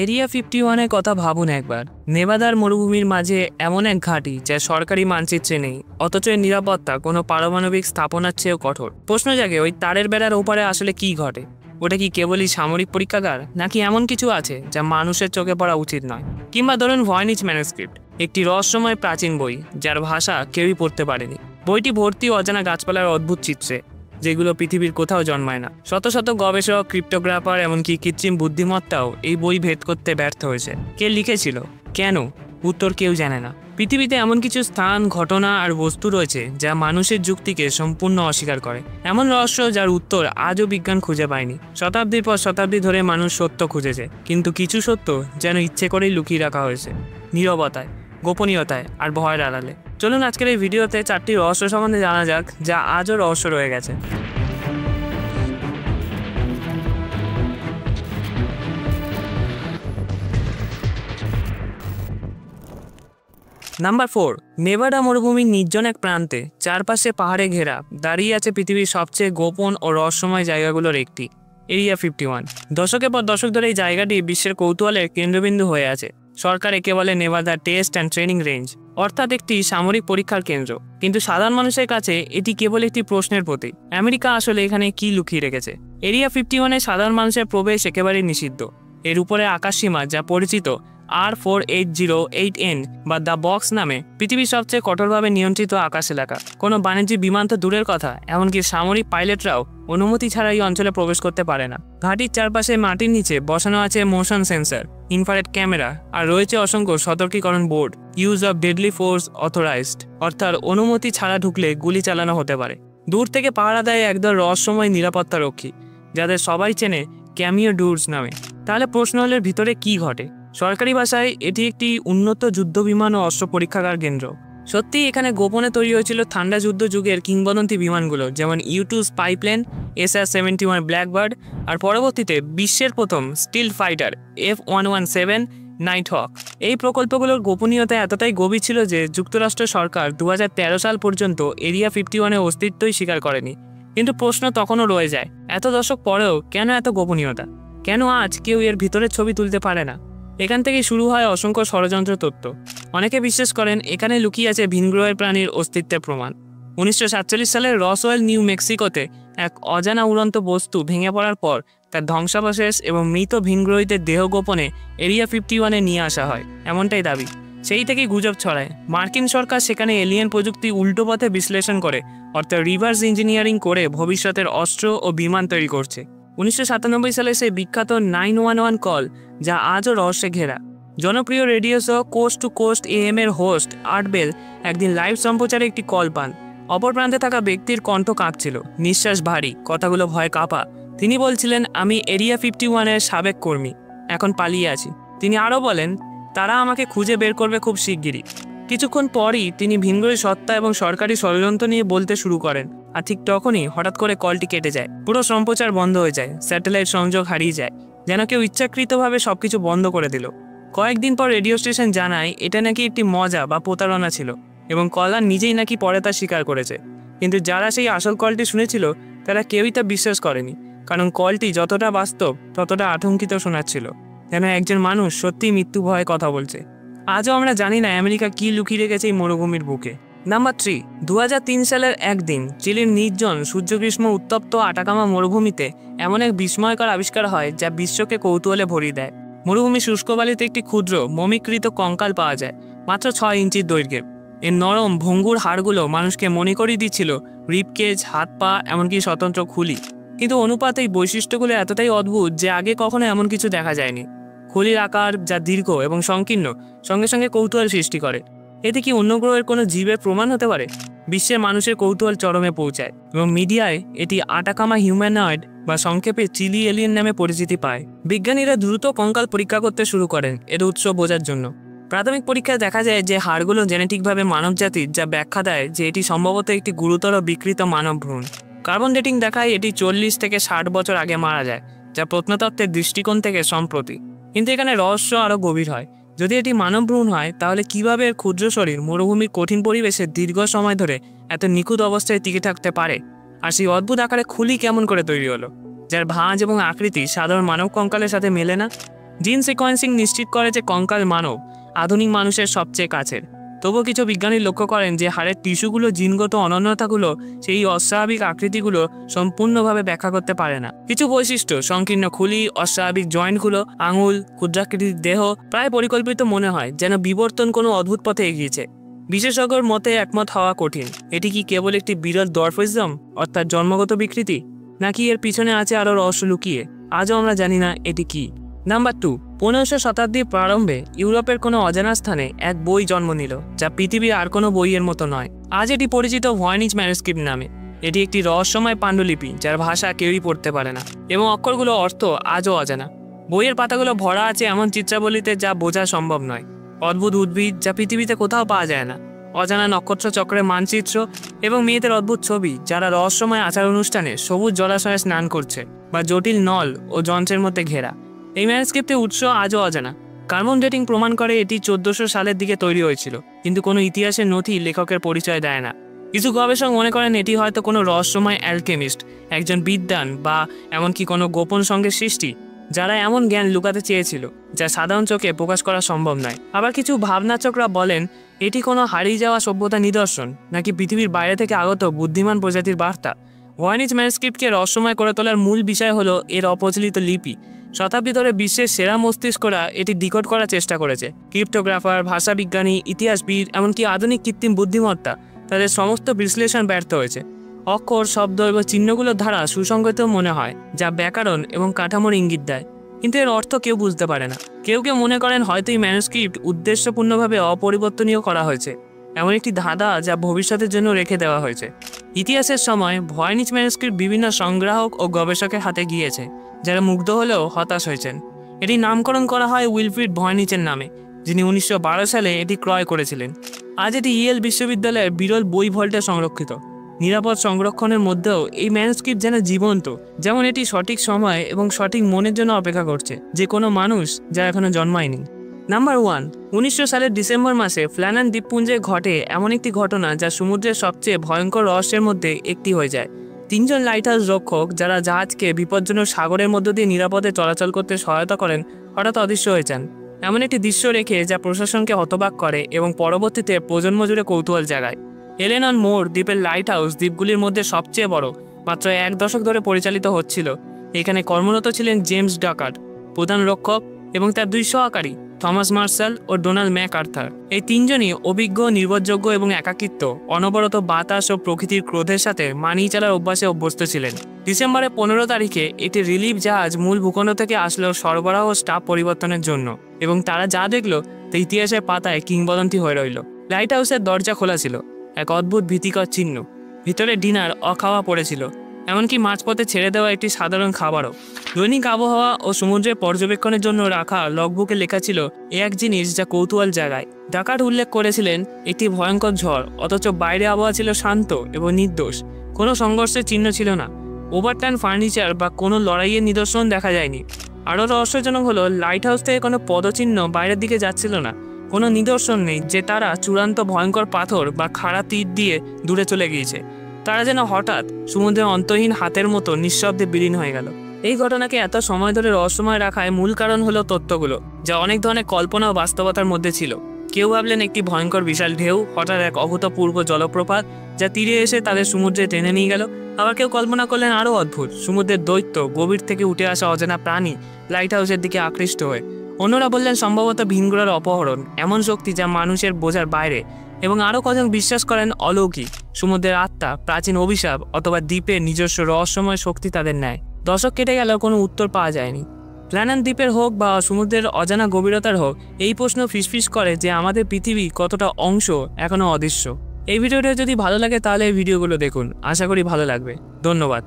Area 51-এর কথা ভাবুন একবার। নেভাদার মরুভূমির মাঝে এমন এক ঘাঁটি যা সরকারি মানচিত্রে নেই, অথচ এর নিরাপত্তা কোনো পারমাণবিক স্থাপনার চেয়েও কঠোর। প্রশ্ন জাগে, ওই তারের বেড়ার ওপারে আসলে কি ঘটে? ওটা কি কেবলই সামরিক পরীক্ষাগার, নাকি এমন কিছু আছে যা মানুষের চোখে পড়া উচিত নয়? কিংবা ধরুন ভয়নিচ ম্যানুস্ক্রিপ্ট, একটি রহস্যময় প্রাচীন বই যার ভাষা কেউই পড়তে পারেনি। বইটি ভর্তি অজানা গাছপালার অদ্ভুত চিত্রে, যেগুলো পৃথিবীর কোথাও জন্মায় না। শত শত গবেষক, ক্রিপ্টোগ্রাফার, এমনকি কৃত্রিম বুদ্ধিমত্তাও এই বই ভেদ করতে ব্যর্থ হয়েছে। কে লিখেছিল, কেন, উত্তর কেউ জানে না। পৃথিবীতে এমন কিছু স্থান, ঘটনা আর বস্তু রয়েছে যা মানুষের যুক্তিকে সম্পূর্ণ অস্বীকার করে। এমন রহস্য যার উত্তর আজও বিজ্ঞান খুঁজে পায়নি। শতাব্দীর পর শতাব্দী ধরে মানুষ সত্য খুঁজেছে, কিন্তু কিছু সত্য যেন ইচ্ছে করেই লুকিয়ে রাখা হয়েছে, নীরবতায়, গোপনীয়তায় আর ভয়ের আড়ালে। চলুন আজকের এই ভিডিওতে 4টি রহস্য সম্বন্ধে জানা যাক যা আজও রহস্য রয়ে গেছে। নাম্বার 4, নেভাডা মরুভূমির নির্জন এক প্রান্তে, চারপাশে পাহাড়ে ঘেরা, দাঁড়িয়ে আছে পৃথিবীর সবচেয়ে গোপন ও রহস্যময় জায়গাগুলোর একটি, এরিয়া 51। দশকের পর দশক ধরে এই জায়গাটি বিশ্বের কৌতূহলের কেন্দ্রবিন্দু হয়ে আছে। সরকার একে বলে Nevada test and training range, অর্থাৎ একটি সামরিক পরীক্ষার কেন্দ্র। কিন্তু সাধারণ মানুষের কাছে এটি কেবল একটি প্রশ্নের প্রতীক। আমেরিকা আসলে এখানে কি লুকিয়ে রেখেছে? এরিয়া 51-এ সাধারণ মানুষের প্রবেশ একেবারেই নিষিদ্ধ। এর উপরে আকাশসীমা, যা পরিচিত R4808N বা দ্য বক্স নামে, পৃথিবীর সবচেয়ে কঠোরভাবে নিয়ন্ত্রিত আকাশ এলাকা। কোনো বাণিজ্যিক বিমান তো দূরের কথা, এমনকি সামরিক পাইলটরাও অনুমতি ছাড়া এই অঞ্চলে প্রবেশ করতে পারে না। ঘাটির চারপাশে মাটির নিচে বসানো আছে মোশন সেন্সর, ইনফ্রারেড ক্যামেরা আর রয়েছে অসংখ্য সতর্কীকরণ board. Use of deadly force authorised, অর্থাৎ অনুমতি ছাড়া ঢুকলে গুলি চালানো হতে পারে। দূর থেকে পাহারা দেয় একদল রহস্যময় নিরাপত্তা রক্ষী, যাদের সবাই চেনে ক্যামিও ডুরস নামে। তাহলে প্রশ্ন হলে ভিতরে কি ঘটে? সরকারি ভাষায় এটি একটি উন্নত যুদ্ধ বিমান ও অস্ত্র পরীক্ষাগার কেন্দ্র। সত্যি এখানে গোপনে তৈরি হয়েছিল ঠান্ডা যুদ্ধ যুগের কিংবদন্তি বিমানগুলো, যেমন U2 স্পাইপ্লেন, SR-71 ব্ল্যাকবার্ড আর পরবর্তীতে বিশ্বের প্রথম স্টিল ফাইটার F117 নাইট হক। এই প্রকল্পগুলোর গোপনীয়তা এতটাই গভীর ছিল যে যুক্তরাষ্ট্র সরকার 2013 সাল পর্যন্ত এরিয়া 51-এর অস্তিত্বই স্বীকার করেনি। কিন্তু প্রশ্ন তখনও রয়ে যায়, এত দশক পরেও কেন এত গোপনীয়তা? কেন আজ কেউ এর ভিতরের ছবি তুলতে পারে না? এখান থেকেই শুরু হয় অসংখ্য ষড়যন্ত্র তত্ত্ব। অনেকে বিশ্বাস করেন এখানে লুকিয়ে আছে ভিনগ্রহের প্রাণীর অস্তিত্বের প্রমাণ। 1947 সালের রসওয়েল, নিউ মেক্সিকোতে এক অজানা উড়ন্ত বস্তু ভেঙে পড়ার পর তার ধ্বংসাবশেষ এবং মৃত ভিনগ্রহীদের দেহ গোপনে এরিয়া 51-এ নিয়ে আসা হয়, এমনটাই দাবি। সেই থেকেই গুজব ছড়ায় মার্কিন সরকার সেখানে এলিয়েন প্রযুক্তি উল্টো পথে বিশ্লেষণ করে, অর্থাৎ রিভার্স ইঞ্জিনিয়ারিং করে ভবিষ্যতের অস্ত্র ও বিমান তৈরি করছে। 1997 সালে সেই বিখ্যাত 911 কল, যা আজও রহস্যে ঘেরা। জনপ্রিয় radio show coast to coast AM এর হোস্ট আর্ট বেল একদিন লাইভ সম্প্রচারে একটি কল পান। অপর প্রান্তে থাকা ব্যক্তির কণ্ঠ কাঁপছিল, নিঃশ্বাস ভারী, কথাগুলো ভয় কাঁপা। তিনি বলছিলেন, আমি এরিয়া 51-এর সাবেক কর্মী, এখন পালিয়ে আছি। তিনি আরও বলেন, তারা আমাকে খুঁজে বের করবে খুব শিগগিরই। কিছুক্ষণ পরই তিনি ভিনগ্রহী সত্তা এবং সরকারি ষড়যন্ত্র নিয়ে বলতে শুরু করেন। আর ঠিক তখনই হঠাৎ করে কলটি কেটে যায়, পুরো সম্প্রচার বন্ধ হয়ে যায়, স্যাটেলাইট সংযোগ হারিয়ে যায়, যেন কেউ ইচ্ছাকৃতভাবে সবকিছু বন্ধ করে দিল। কয়েকদিন পর রেডিও স্টেশন জানায় এটা নাকি একটি মজা বা প্রতারণা ছিল, এবং কলার নিজেই নাকি পরে তা স্বীকার করেছে। কিন্তু যারা সেই আসল কলটি শুনেছিল তারা কেউই তা বিশ্বাস করেনি, কারণ কলটি যতটা বাস্তব ততটা আতঙ্কিত শোনাচ্ছিল, যেন একজন মানুষ সত্যিই মৃত্যু ভয়ে কথা বলছে। আজও আমরা জানি না আমেরিকা কি লুকিয়ে রেখেছে এই মরুভূমির বুকে। নাম্বার 3, 2003 সালের একদিন চিলির নির্জন সূর্যগ্রীষ্ম উত্তপ্ত আটাকামা মরুভূমিতে এমন এক বিস্ময়কর আবিষ্কার হয় যা বিশ্বকে কৌতূহলে ভরিয়ে দেয়। মরুভূমির শুষ্ক বালিতে একটি ক্ষুদ্র মমিকৃত কঙ্কাল পাওয়া যায়, মাত্র 6 ইঞ্চির দৈর্ঘ্যে। এর নরম ভঙ্গুর হাড়গুলো মানুষকে মনে করিয়ে দিচ্ছিল রিবকেজ, হাত পা, এমনকি স্বতন্ত্র খুলি। কিন্তু অনুপাত এই বৈশিষ্ট্যগুলো এতটাই অদ্ভুত যে আগে কখনো এমন কিছু দেখা যায়নি। খুলির আকার যা দীর্ঘ এবং সংকীর্ণ, সঙ্গে সঙ্গে কৌতূহল সৃষ্টি করে। এতে কি অন্য গ্রহের কোনো জীবের প্রমাণ হতে পারে? বিশ্বের মানুষের কৌতূহল চরমে পৌঁছায় এবং মিডিয়ায় এটি আটাকামা হিউম্যানয়েড বা সংক্ষেপে চিলি এলিয়েন নামে পরিচিতি পায়। বিজ্ঞানীরা দ্রুত কঙ্কাল পরীক্ষা করতে শুরু করেন এর উৎস বোঝার জন্য। প্রাথমিক পরীক্ষায় দেখা যায় যে হাড়গুলো জেনেটিকভাবে মানবজাতির, যা ব্যাখ্যা দেয় যে এটি সম্ভবত একটি গুরুতর বিকৃত মানব ভ্রূণ। কার্বন ডেটিং দেখায় এটি 40 থেকে 60 বছর আগে মারা যায়, যা প্রত্নতত্ত্বের দৃষ্টিকোণ থেকে সম্প্রতি। কিন্তু এখানে রহস্য আরও গভীর হয়। যদি এটি মানব ভ্রূণ হয়, তাহলে কিভাবে এর ক্ষুদ্র শরীর মরুভূমির কঠিন পরিবেশে দীর্ঘ সময় ধরে এত নিখুঁত অবস্থায় টিকে থাকতে পারে? আর সেই অদ্ভুত আকারে খুলি কেমন করে তৈরি হলো, যার ভাঁজ এবং আকৃতি সাধারণ মানব কঙ্কালের সাথে মেলে না? জিন সিকোয়েন্সিং নিশ্চিত করে যে কঙ্কাল মানব আধুনিক মানুষের সবচেয়ে কাছের। তবুও কিছু বিজ্ঞানী লক্ষ্য করেন যে হাড়ের টিস্যুগুলো জিনগত অনন্যতাগুলো সেই অস্বাভাবিক আকৃতিগুলো সম্পূর্ণভাবে ব্যাখ্যা করতে পারে না। কিছু বৈশিষ্ট্য, সংকীর্ণ খুলি, অস্বাভাবিক জয়েন্টগুলো, আঙুল, ক্ষুদ্রাকৃতির দেহ প্রায় পরিকল্পিত মনে হয়, যেন বিবর্তন কোনো অদ্ভুত পথে এগিয়েছে। বিশেষজ্ঞর মতে একমত হওয়া কঠিন। এটি কি কেবল একটি বিরল ডরফিজম, অর্থাৎ জন্মগত বিকৃতি, নাকি এর পিছনে আছে আরও রহস্য লুকিয়ে? আজও আমরা জানি না এটি কি। নাম্বার 2, 15শো শতাব্দীর প্রারম্ভে ইউরোপের কোনো অজানা স্থানে এক বই জন্ম নিল, যা পৃথিবীর আর কোনো বইয়ের মতো নয়। আজ এটি পরিচিত ভয়েনিচ ম্যানুস্ক্রিপ্ট নামে। এটি একটি রহস্যময় পাণ্ডুলিপি যার ভাষা কেউই পড়তে পারে না এবং অক্ষরগুলো অর্থ আজও অজানা। বইয়ের পাতাগুলো ভরা আছে এমন চিত্রাবলীতে যা বোঝা সম্ভব নয়, অদ্ভুত উদ্ভিদ যা পৃথিবীতে কোথাও পাওয়া যায় না, অজানা নক্ষত্র চক্রের মানচিত্র এবং মেয়েদের অদ্ভুত ছবি যারা রহস্যময় আচার অনুষ্ঠানে সবুজ জলাশয়ে স্নান করছে বা জটিল নল ও যন্ত্রের মধ্যে ঘেরা। এই ম্যানুস্ক্রিপ্টের উৎস আজও অজানা। কার্বন ডেটিং প্রমাণ করে এটি 1400 সালের দিকে তৈরি হয়েছিল, কিন্তু কোনো ইতিহাসের নথি লেখকের পরিচয় দেয় না। কিছু গবেষক মনে করেন এটি হয়তো কোনো রহস্যময় অ্যালকেমিস্ট, একজন বিদ্বান বা এমনকি কোনো গোপন সঙ্গের সৃষ্টি, যারা এমন জ্ঞান লুকাতে চেয়েছিল যা সাধারণ চোখে প্রকাশ করা সম্ভব নয়। আবার কিছু ভাবনাচকরা বলেন এটি কোনো হারিয়ে যাওয়া সভ্যতার নিদর্শন, নাকি পৃথিবীর বাইরে থেকে আগত বুদ্ধিমান প্রজাতির বার্তা। ভয়েনিচ ম্যানুস্ক্রিপ্টকে রহস্যময় করে তোলার মূল বিষয় হলো এর অপ্রচলিত লিপি। শতাব্দী ধরে বিশ্বের সেরা মস্তিষ্করা এটি ডিকোড করার চেষ্টা করেছে। ক্রিপ্টোগ্রাফার, ভাষাবিজ্ঞানী, ইতিহাসবিদ, এমনকি আধুনিক কৃত্রিম বুদ্ধিমত্তা, তাদের সমস্ত বিশ্লেষণ ব্যর্থ হয়েছে। অক্ষর, শব্দ এবং চিহ্নগুলোর ধারা সুসংগত মনে হয়, যা ব্যাকরণ এবং কাঠামোর ইঙ্গিত দেয়, কিন্তু এর অর্থ কেউ বুঝতে পারে না। কেউ কেউ মনে করেন হয়তো এই ম্যানুস্ক্রিপ্ট উদ্দেশ্যপূর্ণভাবে অপরিবর্তনীয় করা হয়েছে, এমন একটি ধাঁধা যা ভবিষ্যতের জন্য রেখে দেওয়া হয়েছে। ইতিহাসের সময় ভয়েনিচ ম্যানুস্ক্রিপ্ট বিভিন্ন সংগ্রাহক ও গবেষকের হাতে গিয়েছে, যারা মুগ্ধ হলেও হতাশ হয়েছেন। এটি নামকরণ করা হয় উইলফ্রিড ভয়েনিচের নামে, যিনি 1912 সালে এটি ক্রয় করেছিলেন। আজ এটি ইয়েল বিশ্ববিদ্যালয়ের বিরল বই ভল্টে সংরক্ষিত। নিরাপদ সংরক্ষণের মধ্যেও এই ম্যানুস্ক্রিপ্ট যেন জীবন্ত, যেমন এটি সঠিক সময় এবং সঠিক মনের জন্য অপেক্ষা করছে, যে কোনো মানুষ যা এখনো জন্মায়নি। নাম্বার 1, 1900 সালের ডিসেম্বর মাসে ফ্ল্যানান দ্বীপপুঞ্জে ঘটে এমন একটি ঘটনা যা সমুদ্রের সবচেয়ে ভয়ঙ্কর রহস্যের মধ্যে একটি হয়ে যায়। 3 জন লাইটহাউস রক্ষক, যারা জাহাজকে বিপজ্জনক সাগরের মধ্য দিয়ে নিরাপদে চলাচল করতে সহায়তা করেন, হঠাৎ অদৃশ্য হয়ে যান। এমন একটি দৃশ্য রেখে যা প্রশাসনকে হতবাক করে এবং পরবর্তীতে প্রজন্ম জুড়ে কৌতূহল জাগায়। এলেনন মোর দ্বীপের লাইট হাউস দ্বীপগুলির মধ্যে সবচেয়ে বড়, মাত্র 1 দশক ধরে পরিচালিত হচ্ছিল। এখানে কর্মরত ছিলেন জেমস ডাকার্ড, প্রধান রক্ষক, এবং তার 2 সহকারী থমাস মার্শাল ও ডোনাল্ড ম্যাকআর্থার। এই 3 জনই অভিজ্ঞ, নির্ভরযোগ্য এবং একাকিত্ব, অনবরত বাতাস ও প্রকৃতির ক্রোধের সাথে মানিয়ে চলার অভ্যাসে অভ্যস্ত ছিলেন। ডিসেম্বরের 15 তারিখে একটি রিলিফ জাহাজ মূল ভূখণ্ড থেকে আসলো সরবরাহ ও স্টাফ পরিবর্তনের জন্য, এবং তারা যা দেখলো তা ইতিহাসের পাতায় কিংবদন্তি হয়ে রইল। লাইট হাউসের দরজা খোলা ছিল, এক অদ্ভুত ভীতিকর চিহ্ন। ভিতরে ডিনার অখাওয়া পড়েছিল, এমনকি মাঝপথে ছেড়ে দেওয়া একটি সাধারণ খাবারও। দৈনিক আবহাওয়া ও সমুদ্রের পর্যবেক্ষণের জন্য রাখা লগবুকে লেখা ছিল এক জিনিস যা কৌতূহল জাগায়। ডাকার্ড উল্লেখ করেছিলেন একটি ভয়ঙ্কর ঝড়, অথচ বাইরে আবহাওয়া ছিল শান্ত এবং নির্দোষ। কোনো সংঘর্ষের চিহ্ন ছিল না, ওভারটার্ন ফার্নিচার বা কোনো লড়াইয়ের নিদর্শন দেখা যায়নি। আরও রহস্যজনক হলো লাইট হাউস থেকে কোনো পদচিহ্ন বাইরের দিকে যাচ্ছিল না, কোনো নিদর্শন নেই যে তারা চূড়ান্ত ভয়ঙ্কর পাথর বা খাড়া তীর দিয়ে দূরে চলে গিয়েছে। তারা যেন হঠাৎ সমুদ্রের অন্তহীন হাতের মতো নিঃশব্দে বিলীন হয়ে গেল। এই ঘটনাকে এত সময় ধরে রহস্যময় রাখায় মূল কারণ হলো তথ্যগুলো, যা অনেক ধরনের কল্পনা ও বাস্তবতার মধ্যে ছিল। কেউ ভাবলেন একটি ভয়ঙ্কর বিশাল ঢেউ, হঠাৎ এক অভূতপূর্ব জলপ্রপাত যা তীরে এসে তাদের সমুদ্রে টেনে নিয়ে গেল। আবার কেউ কল্পনা করলেন আরও অদ্ভুত সমুদ্রের দৈত্য, গভীর থেকে উঠে আসা অজানা প্রাণী লাইট হাউসের দিকে আকৃষ্ট হয়ে। অন্যরা বললেন সম্ভবত ভিনগ্রহের অপহরণ, এমন শক্তি যা মানুষের বোঝার বাইরে। এবং আরও কজন বিশ্বাস করেন অলৌকিক, সমুদ্রের আত্মা, প্রাচীন অভিশাপ অথবা দ্বীপের নিজস্ব রহস্যময় শক্তি তাদের নেয়। দশক কেটে গেলেও কোনো উত্তর পাওয়া যায়নি। ফ্ল্যানান দ্বীপের হোক বা সমুদ্রের অজানা গভীরতার হোক, এই প্রশ্ন ফিসফিস করে যে আমাদের পৃথিবী কতটা অংশ এখনও অদৃশ্য। এই ভিডিওটা যদি ভালো লাগে তাহলে এই ভিডিওগুলো দেখুন, আশা করি ভালো লাগবে। ধন্যবাদ।